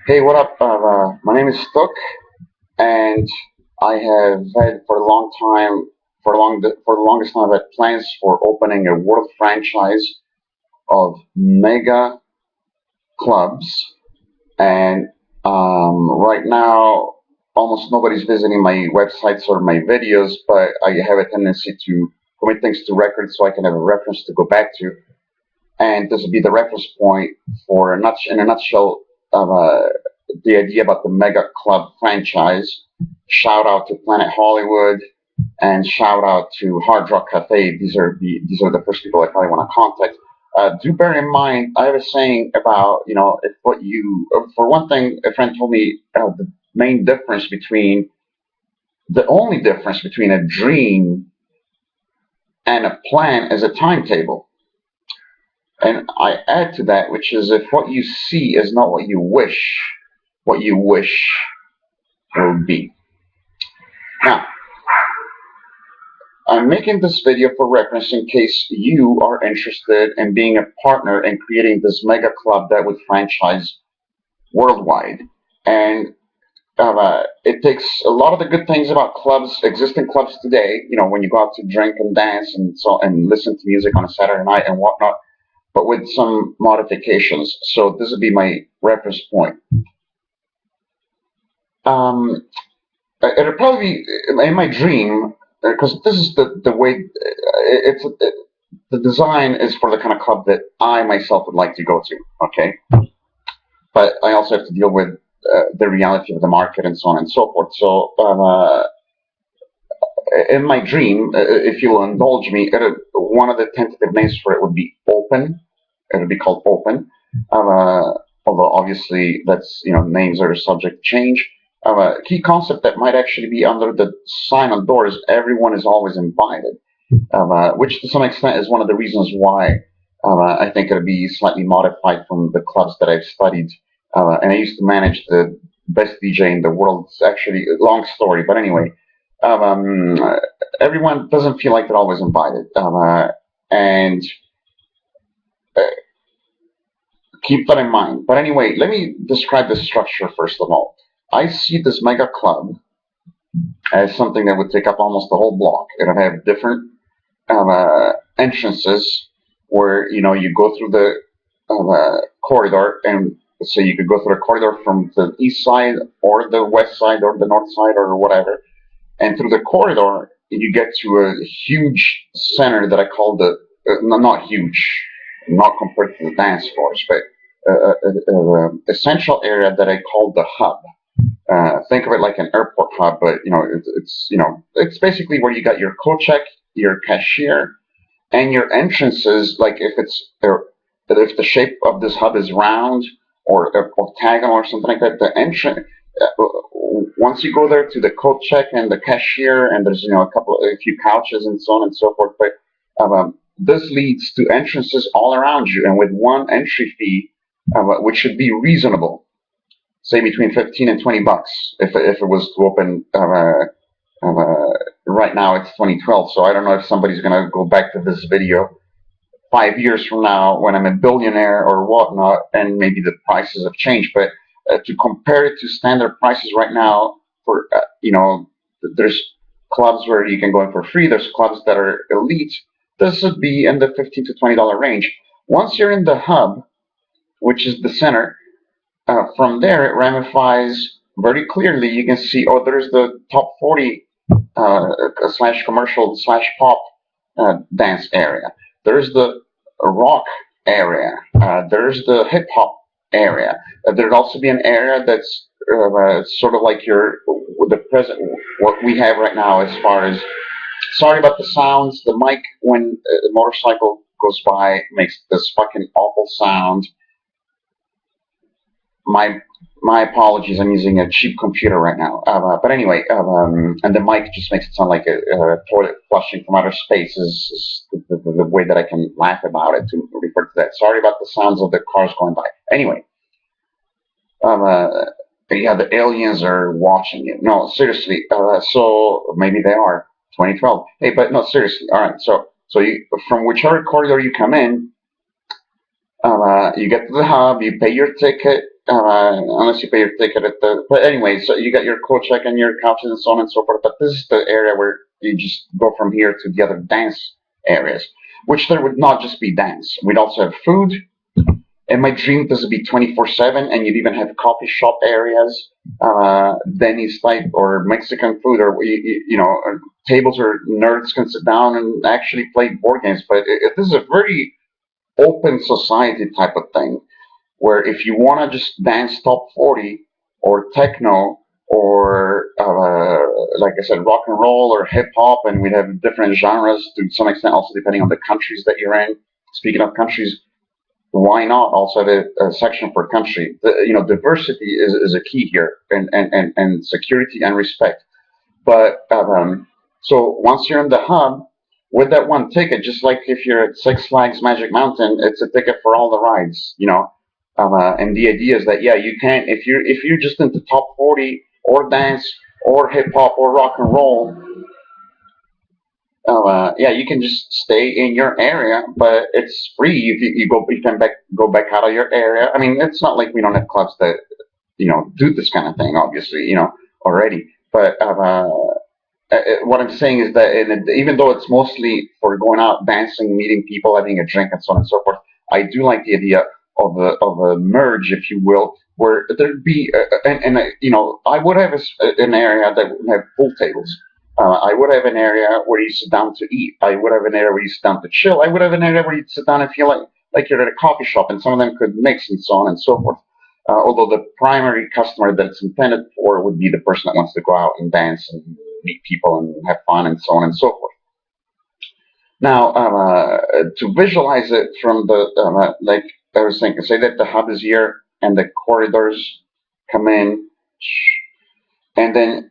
Hey, what up? My name is Stuk, and I have had for a long time, for the longest time, I've had plans for opening a world franchise of mega clubs. And right now, almost nobody's visiting my websites or my videos, but I have a tendency to commit things to record so I can have a reference to go back to. And this would be the reference point for in a nutshell, the idea about the mega club franchise. Shout out to Planet Hollywood and shout out to Hard Rock Cafe. These are the first people I probably want to contact. Do bear in mind, I have a saying about if what you for one thing, a friend told me the only difference between a dream and a plan is a timetable. And I add to that, which is if what you see is not what you wish will be. Now, I'm making this video for reference in case you are interested in being a partner in creating this mega club that would franchise worldwide. And it takes a lot of the good things about existing clubs today, when you go out to drink and dance and listen to music on a Saturday night and whatnot, but with some modifications. So this would be my reference point. Um, it'll probably be in my dream because this is the way the design is for the kind of club that I myself would like to go to. Okay, but I also have to deal with the reality of the market and so on and so forth. So in my dream, if you will indulge me, one of the tentative names for it would be Open. It would be called Open. Although obviously that's names are subject to change. A key concept that might actually be under the sign on doors: everyone is always invited, which to some extent is one of the reasons why I think it'll be slightly modified from the clubs that I've studied. And I used to manage the best DJ in the world. It's actually a long story, but anyway, um, everyone doesn't feel like they're always invited. And uh, keep that in mind. But anyway, let me describe the structure first of all. I see this mega club as something that would take up almost the whole block. It would have different entrances where you go through the corridor, and so you could go through a corridor from the east side or the west side or the north side or whatever, and through the corridor you get to a huge center that I call not huge, not compared to the dance floors, but a central area that I call the hub. Think of it like an airport hub, but it's basically where you got your co-check, your cashier, and your entrances. Like if the shape of this hub is round or octagonal or something like that, the entrance. Once you go there to the coat check and the cashier, and there's a few couches and so on and so forth, but this leads to entrances all around you, and with one entry fee, which should be reasonable, say between 15 and $20 if it was to open. Right now it's 2012, so I don't know if somebody's gonna go back to this video 5 years from now when I'm a billionaire or whatnot, and maybe the prices have changed. But to compare it to standard prices right now, for there's clubs where you can go in for free. There's clubs that are elite. This would be in the $15 to $20 range. Once you're in the hub, which is the center, from there it ramifies very clearly. You can see, oh, there's the top 40 slash commercial slash pop dance area. There's the rock area. There's the hip hop area. There'd also be an area that's sort of like the present what we have right now as far as. Sorry about the sounds. The mic when a motorcycle goes by makes this fucking awful sound. My my apologies. I'm using a cheap computer right now. But anyway, and the mic just makes it sound like a toilet flushing from outer space. Is the way that I can laugh about it to refer to that. Sorry about the sounds of the cars going by. Anyway, um, uh, yeah, the aliens are watching you. No, seriously. So maybe they are. 2012. Hey, but no, seriously. All right. So you from whichever corridor you come in, you get to the hub, you pay your ticket, unless you pay your ticket at the. But anyway, so you got your coat check and your couches and so on and so forth. But this is the area where you just go from here to the other dance areas, which there would not just be dance. We'd also have food. In my dream, this would be 24/7, and you'd even have coffee shop areas, Denny's type or Mexican food, or tables where nerds can sit down and actually play board games. But this is a very open society type of thing where if you want to just dance top 40 or techno or like I said, rock and roll or hip hop, and we'd have different genres to some extent, also depending on the countries that you're in. Speaking of countries, why not also have a section for country? Diversity is a key here, and security and respect. But so once you're in the hub, with that one ticket, just like if you're at Six Flags Magic Mountain, it's a ticket for all the rides, and the idea is that yeah, you can if you're just into top 40 or dance or hip hop or rock and roll, yeah, you can just stay in your area, but it's free. You can go back out of your area. I mean, it's not like we don't have clubs that do this kind of thing, obviously, already. But what I'm saying is that even though it's mostly for going out, dancing, meeting people, having a drink, and so on and so forth, I do like the idea of a merge, if you will, where there'd be I would have an area that would have pool tables. I would have an area where you sit down to eat. I would have an area where you sit down to chill. I would have an area where you sit down and feel like you're at a coffee shop, and some of them could mix and so on and so forth. Although the primary customer that it's intended for would be the person that wants to go out and dance and meet people and have fun and so on and so forth. Now, to visualize it from the like I was thinking, say that the hub is here and the corridors come in, and then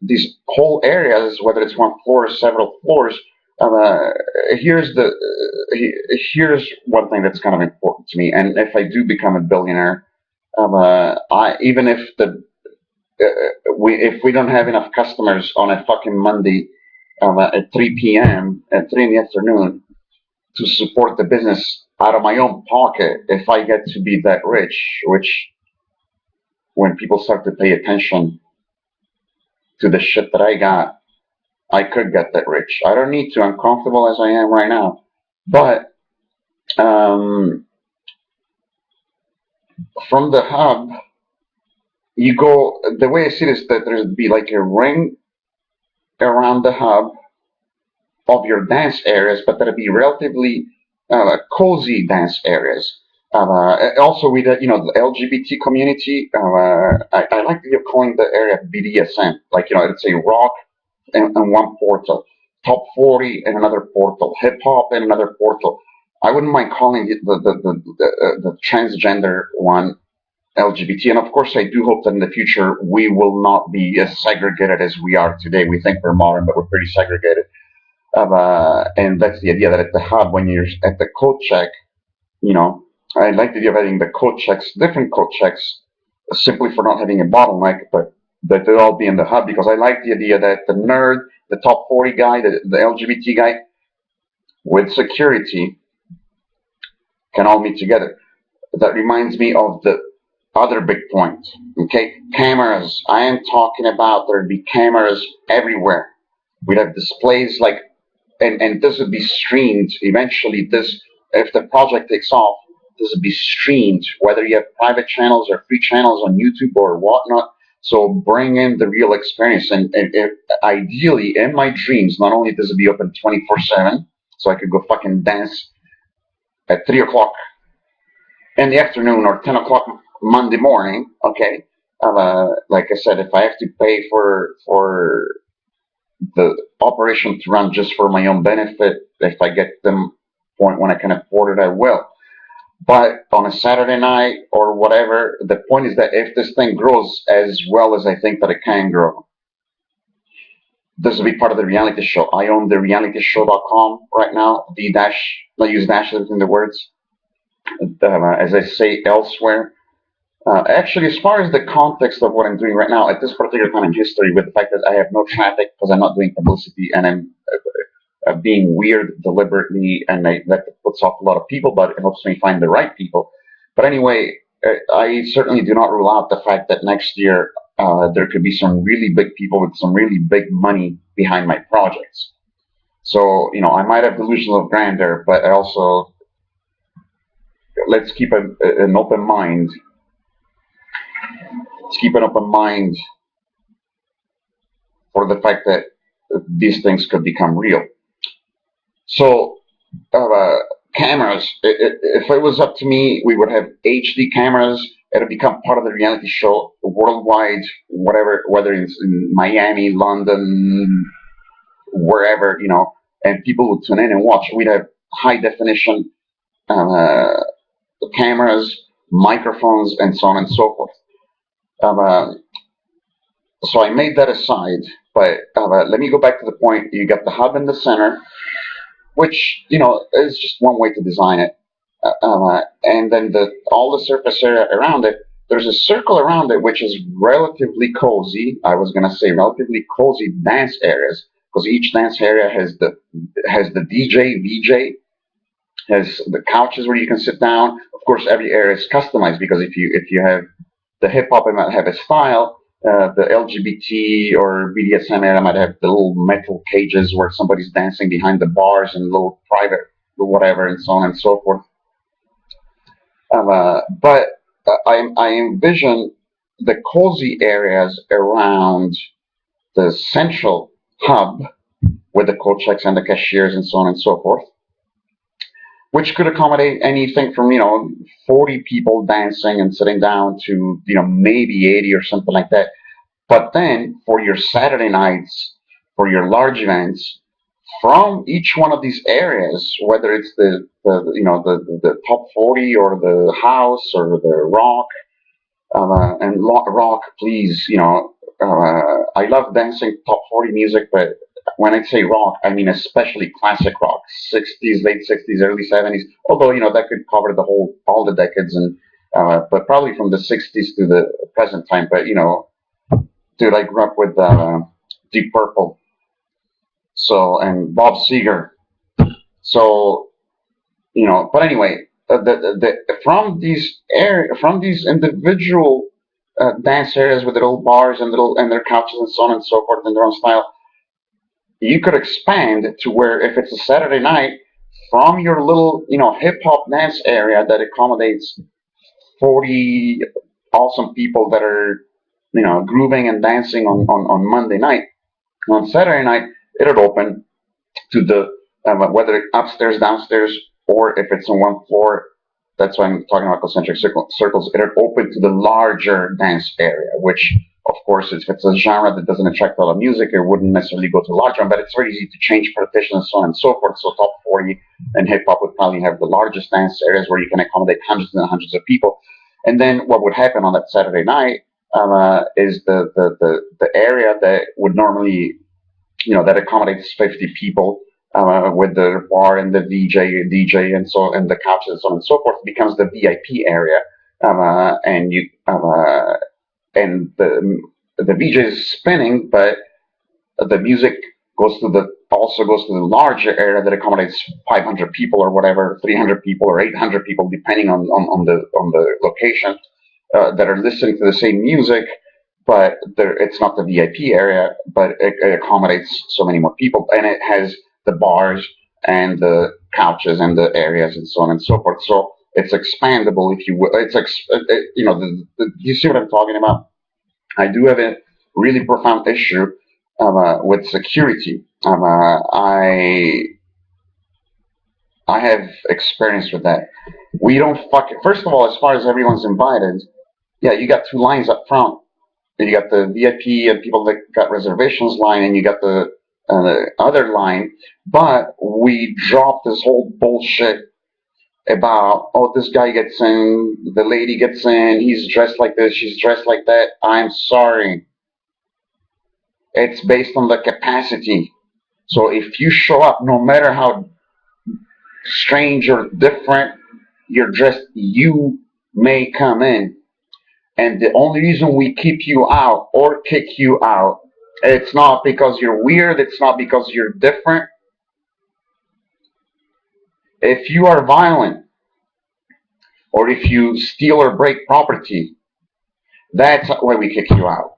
these whole areas, whether it's one floor or several floors. Uh, here's the here's one thing that's kind of important to me, and if I do become a billionaire, I even if if we don't have enough customers on a fucking Monday at 3 p.m. at 3 in the afternoon to support the business out of my own pocket, if I get to be that rich, which when people start to pay attention to the shit that I got, I could get that rich. I don't need to. I'm comfortable as I am right now. But from the hub, you go. The way I see it is that there'd be like a ring around the hub of your dance areas, but that'd be relatively cozy dance areas. Also, with the LGBT community, I like the idea of calling the area BDSM. Like it's a rock and one portal, top 40 and another portal, hip hop and another portal. I wouldn't mind calling it the transgender one LGBT. And of course, I do hope that in the future we will not be as segregated as we are today. We think we're modern, but we're pretty segregated. And that's the idea that at the hub, when you're at the code check, I like the idea of having the code checks, different code checks, simply for not having a bottleneck, but that they'll all be in the hub because I like the idea that the nerd, the top 40 guy, the LGBT guy, with security can all meet together. That reminds me of the other big point. Okay, cameras. I am talking about there'd be cameras everywhere. We'd have displays like, and this would be streamed eventually. This, if the project takes off, this would be streamed, whether you have private channels or free channels on YouTube or whatnot. So bring in the real experience, and ideally, in my dreams, not only does it be open 24/7, so I could go fucking dance at 3 o'clock in the afternoon or 10 o'clock Monday morning. Okay, like I said, if I have to pay for the operation to run just for my own benefit, if I get them point when I can afford it, I will. But on a Saturday night or whatever, the point is that if this thing grows as well as I think that it can grow, this will be part of the reality show. I own the realityshow.com right now. The dash, I use dashes in the words, as I say elsewhere. Actually, as far as the context of what I'm doing right now, at this particular time in history, with the fact that I have no traffic because I'm not doing publicity and I'm being weird deliberately, and that puts off a lot of people, but it helps me find the right people. But anyway, I certainly do not rule out the fact that next year there could be some really big people with some really big money behind my projects. So, I might have delusions of grandeur, but I also, let's keep an open mind. Let's keep an open mind for the fact that these things could become real. So, uh, cameras, if it was up to me, we would have HD cameras. It'll become part of the reality show worldwide, whatever, whether it's in Miami, London, wherever, and people would tune in and watch. We'd have high definition uh, cameras, microphones, and so on and so forth. Uh, so I made that aside, but let me go back to the point. You got the hub in the center, which is just one way to design it, and then all the surface area around it. There's a circle around it which is relatively cozy. I was gonna say relatively cozy dance areas because each dance area has the DJ, VJ, has the couches where you can sit down. Of course, every area is customized because if you have the hip hop, it might have a style. The LGBT or BDSM area might have the little metal cages where somebody's dancing behind the bars and little private whatever and so on and so forth. But I envision the cozy areas around the central hub with the coat checks and the cashiers and so on and so forth, which could accommodate anything from 40 people dancing and sitting down to maybe 80 or something like that. But then for your Saturday nights, for your large events, from each one of these areas, whether it's the top 40 or the house or the rock, and rock, please, I love dancing top 40 music, but when I say rock, I mean especially classic rock, 60s, late 60s, early 70s. Although that could cover all the decades, and but probably from the 60s to the present time. But dude, I grew up with Deep Purple, and Bob Seger. So but anyway, from these individual dance areas with little bars and their couches and so on and so forth in their own style, you could expand to where if it's a Saturday night, from your little hip hop dance area that accommodates 40 awesome people that are grooving and dancing on Monday night, on Saturday night it'll open to the whether upstairs, downstairs, or if it's on one floor. That's why I'm talking about concentric circles. It'll open to the larger dance area, which, of course, if it's a genre that doesn't attract a lot of music, it wouldn't necessarily go to a large one, but it's very easy to change partitions and so on and so forth. So top 40 and hip hop would probably have the largest dance areas where you can accommodate hundreds and hundreds of people. And then what would happen on that Saturday night is the area that would normally, that accommodates 50 people with the bar and the DJ, and the couches and so on and so forth becomes the VIP area, and the VJ is spinning, but the music also goes to the larger area that accommodates 500 people or whatever, 300 people or 800 people, depending on the location, that are listening to the same music. But it's not the VIP area, but it accommodates so many more people, and it has the bars and the couches and the areas and so on and so forth. So it's expandable, if you will. You see what I'm talking about? I do have a really profound issue with security. I have experience with that. We don't First of all, as far as everyone's invited, yeah, you got two lines up front. And you got the VIP and people that got reservations line, and you got the other line. But we dropped this whole bullshit about, this guy gets in, the lady gets in, he's dressed like this, she's dressed like that. I'm sorry. It's based on the capacity. So if you show up, no matter how strange or different you're dressed, you may come in. And the only reason we keep you out or kick you out, it's not because you're weird, it's not because you're different. If you are violent, or if you steal or break property, that's why we kick you out.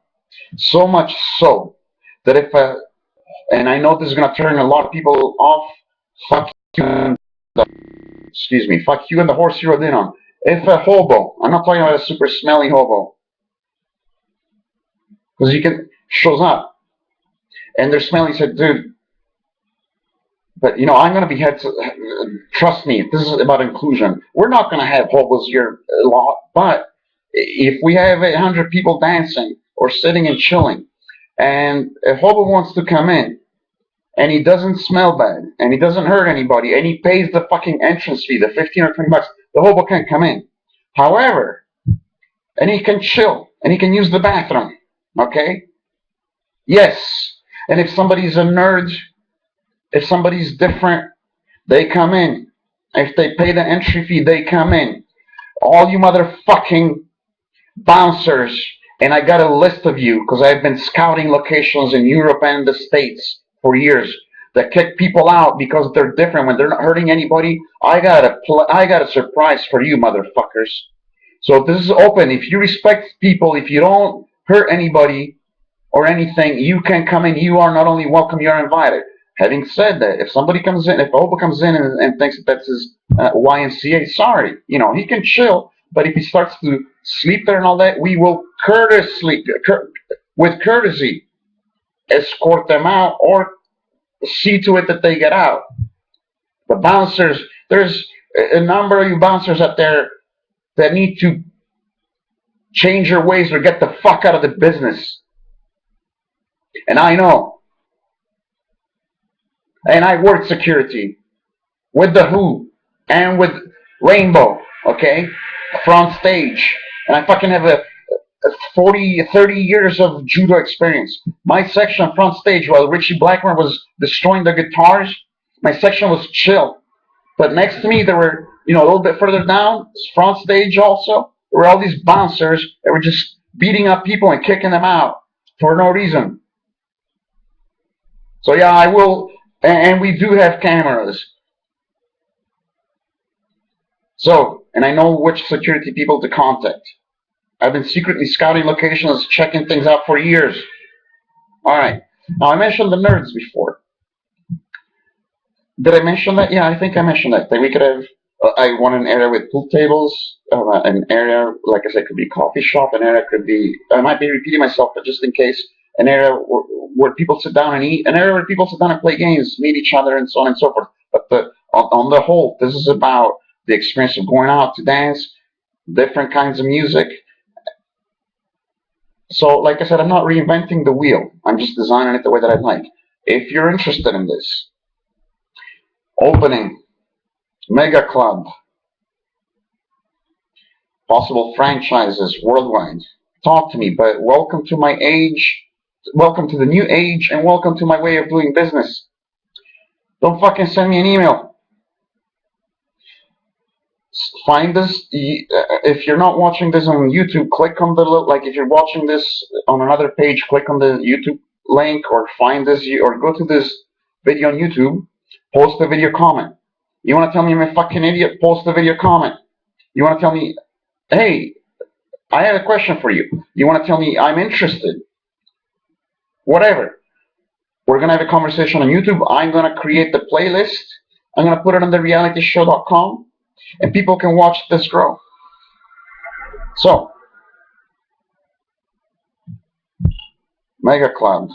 So much so that if and I know this is going to turn a lot of people off, fuck you, excuse me, fuck you and the horse you rode in on. If a hobo, I'm not talking about a super smelly hobo, because you can, shows up and they're smelly, said, dude, but I'm going to be head to, trust me, this is about inclusion. We're not going to have hobos here a lot, but if we have 100 people dancing or sitting and chilling, and a hobo wants to come in, and he doesn't smell bad, and he doesn't hurt anybody, and he pays the fucking entrance fee, the 15 or 20 bucks, the hobo can't come in. However, and he can chill, and he can use the bathroom, okay? Yes, and if somebody's a nerd, if somebody's different, they come in. If they pay the entry fee, they come in. All you motherfucking bouncers, and I got a list of you because I've been scouting locations in Europe and the States for years that kick people out because they're different when they're not hurting anybody. I got a surprise for you, motherfuckers. So this is open. If you respect people, if you don't hurt anybody or anything, you can come in. You are not only welcome, you are invited. Having said that, if somebody comes in, if a hobo comes in and thinks that that's his YMCA, sorry, he can chill. But if he starts to sleep there and all that, we will with courtesy, escort them out or see to it that they get out. The bouncers, there's a number of you bouncers out there that need to change your ways or get the fuck out of the business. And I know. And I worked security with the Who and with Rainbow, okay? Front stage. And I fucking have a 30 years of judo experience. My section front stage, while Richie Blackmore was destroying the guitars, my section was chill. But next to me, there were, a little bit further down, front stage also, there were all these bouncers that were just beating up people and kicking them out for no reason. So yeah, I will, and we do have cameras. So, and I know which security people to contact. I've been secretly scouting locations, checking things out for years. All right. Now, I mentioned the nerds before. Did I mention that? Yeah, I think I mentioned that. That we could have, I want an area with pool tables, an area, like I said, could be a coffee shop, an area could be, I might be repeating myself, but just in case, an area where people sit down and eat, an area where people sit down and play games, meet each other, and so on and so forth. But on the whole, this is about the experience of going out to dance, different kinds of music. So, like I said, I'm not reinventing the wheel. I'm just designing it the way that I'd like. If you're interested in this, opening, mega club, possible franchises worldwide, talk to me. But welcome to my age, welcome to the new age, and welcome to my way of doing business. Don't fucking send me an email. Find this. If you're not watching this on YouTube, click on the like. If you're watching this on another page, click on the YouTube link, or find this, or go to this video on YouTube. Post a video comment. You want to tell me I'm a fucking idiot? Post a video comment. You want to tell me, hey, I have a question for you. You want to tell me I'm interested? Whatever. We're gonna have a conversation on YouTube. I'm gonna create the playlist. I'm gonna put it on the realityshow.com. And people can watch this grow. So, Mega Club.